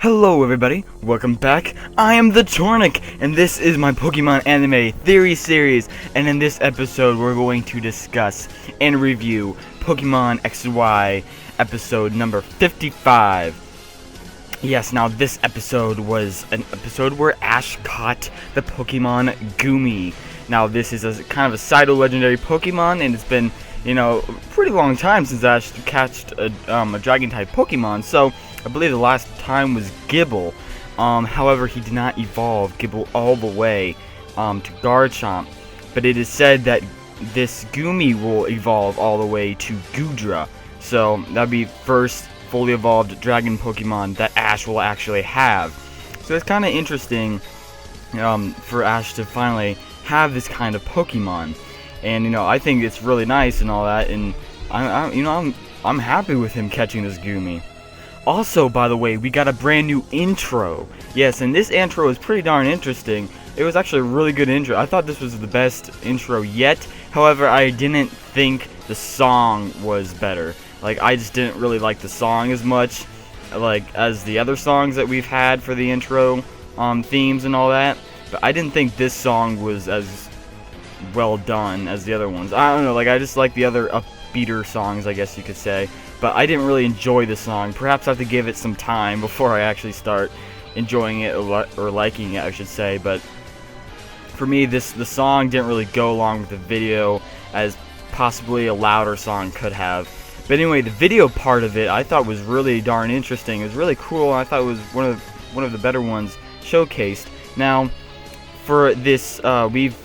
Hello everybody, welcome back. I am the Tornik, and this is my Pokemon Anime Theory Series, and in this episode we're going to discuss and review Pokemon XY episode number 55. Yes, now this episode was an episode where Ash caught the Pokemon Goomy. Now this is a kind of a pseudo-legendary Pokemon, and it's been, a pretty long time since Ash catched a Dragon-type Pokemon, so I believe the last time was Gibble. However, he did not evolve Gibble all the way to Garchomp. But it is said that this Goomy will evolve all the way to Goodra. So that'd be first fully evolved Dragon Pokemon that Ash will actually have. So it's kind of interesting for Ash to finally have this kind of Pokemon. And I think it's really nice and all that. And I'm happy with him catching this Goomy. Also, by the way, we got a brand new intro. Yes, and this intro is pretty darn interesting. It was actually a really good intro. I thought this was the best intro yet. However, I didn't think the song was better. I just didn't really like the song as much, as the other songs that we've had for the intro themes and all that. But I didn't think this song was as well done as the other ones. I don't know, I just like the other upbeater songs, I guess you could say. But I didn't really enjoy the song. Perhaps I have to give it some time before I actually start enjoying it or liking it, I should say. But for me, the song didn't really go along with the video as possibly a louder song could have. But anyway, the video part of it I thought was really darn interesting. It was really cool. I thought it was one of the better ones showcased. Now, for this, we've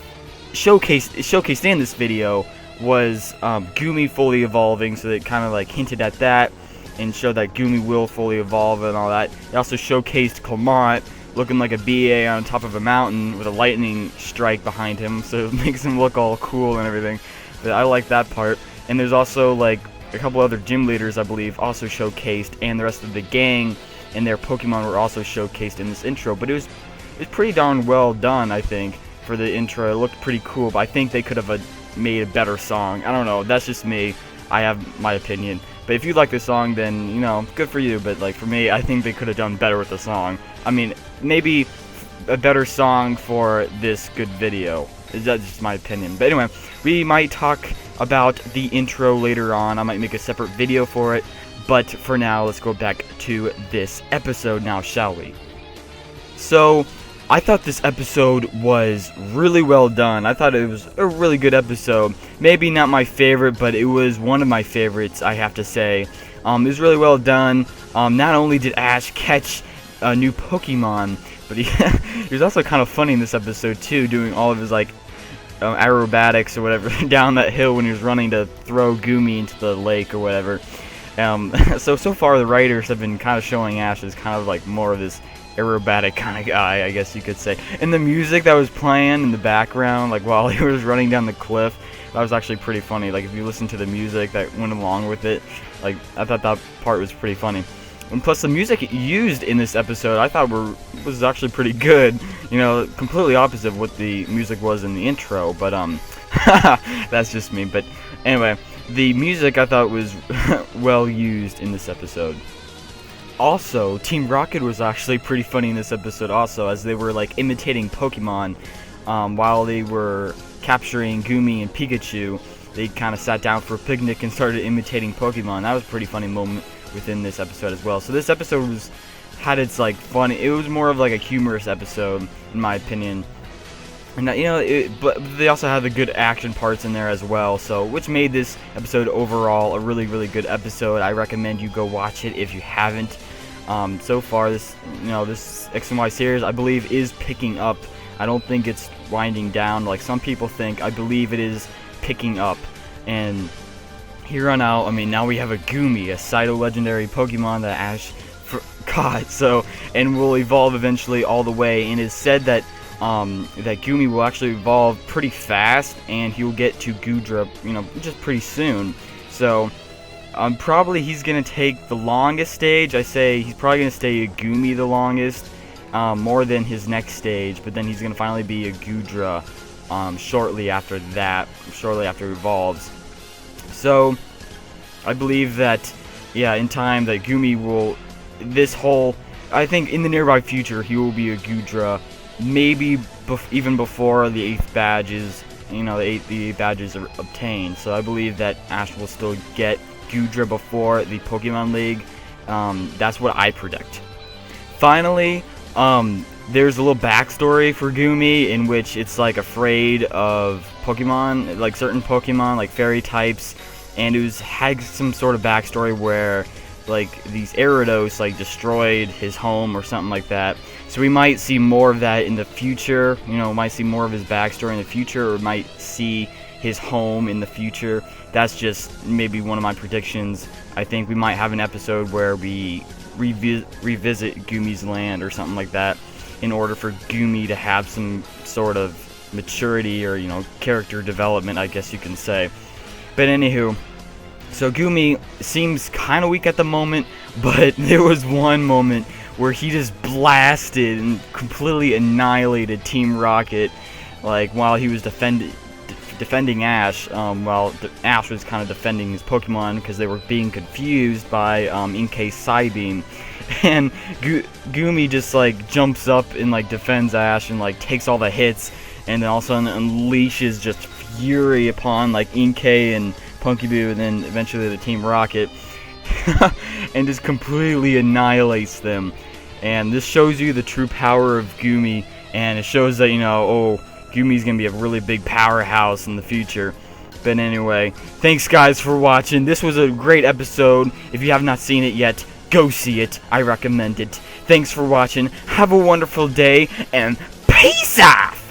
showcased in this video was Goomy fully evolving, so they kind of hinted at that and showed that Goomy will fully evolve and all that. They also showcased Clamont looking like a BA on top of a mountain with a lightning strike behind him, so it makes him look all cool and everything. But I like that part. And there's also a couple other gym leaders, I believe, also showcased, and the rest of the gang and their Pokemon were also showcased in this intro. But it's pretty darn well done, I think, for the intro. It looked pretty cool, but I think they could have made a better song. I don't know, that's just me. I have my opinion. But if you like the song, then, good for you. But, for me, I think they could have done better with the song. I mean, maybe a better song for this good video. That's just my opinion. But anyway, we might talk about the intro later on. I might make a separate video for it. But for now, let's go back to this episode now, shall we? So, I thought this episode was really well done. I thought it was a really good episode. Maybe not my favorite, but it was one of my favorites, I have to say. It was really well done. Not only did Ash catch a new Pokemon, but he was also kind of funny in this episode too, doing all of his aerobatics or whatever down that hill when he was running to throw Goomy into the lake or whatever. So far the writers have been kind of showing Ash as kind of more of this aerobatic kind of guy, I guess you could say. And the music that was playing in the background, while he was running down the cliff, that was actually pretty funny. If you listen to the music that went along with it, I thought that part was pretty funny. And plus the music used in this episode I thought was actually pretty good. Completely opposite of what the music was in the intro, but that's just me. But anyway, the music I thought was well used in this episode. Also, Team Rocket was actually pretty funny in this episode also, as they were imitating Pokemon while they were capturing Goomy and Pikachu. They kind of sat down for a picnic and started imitating Pokemon. That was a pretty funny moment within this episode as well. So this episode had its fun. It was more of a humorous episode in my opinion. And but they also had the good action parts in there as well, so which made this episode overall a really, really good episode. I recommend you go watch it if you haven't. So far, this X and Y series, I believe, is picking up. I don't think it's winding down like some people think. I believe it is picking up, and here on out, I mean, now we have a Goomy, a pseudo-legendary Pokemon that Ash caught. So, and will evolve eventually all the way. And it's said that that Goomy will actually evolve pretty fast, and he will get to Goodra, just pretty soon. So, probably he's gonna take the longest stage. I say he's probably gonna stay a Goomy the longest, more than his next stage. But then he's gonna finally be a Goodra, shortly after that, shortly after he evolves. So, I believe that, yeah, in time that Goomy will, this whole I think in the nearby future he will be a Gudra, maybe even before the 8th badges, the 8th badges are obtained. So I believe that Ash will still get Gudra before the Pokemon League. That's what I predict. Finally, there's a little backstory for Goomy in which it's like afraid of Pokemon, like certain Pokemon, like fairy types, and it had some sort of backstory where like these Gyarados like destroyed his home or something like that. So we might see more of that in the future. Might see more of his backstory in the future, or might see his home in the future. That's just maybe one of my predictions. I think we might have an episode where we revisit Goomy's land or something like that, in order for Goomy to have some sort of maturity or character development, I guess you can say. But anywho, so Goomy seems kind of weak at the moment, but there was one moment where he just blasted and completely annihilated Team Rocket, like while he was defending Ash, while Ash was kind of defending his Pokemon because they were being confused by Inkay's Psybeam. And Goomy just like jumps up and like defends Ash and like takes all the hits, and then all of a sudden unleashes just fury upon like Inkay and Punkaboo, and then eventually the Team Rocket, and just completely annihilates them. And this shows you the true power of Goomy, and it shows that Goomy's gonna be a really big powerhouse in the future. But anyway, thanks guys for watching. This was a great episode. If you have not seen it yet, go see it. I recommend it. Thanks for watching. Have a wonderful day, and peace out!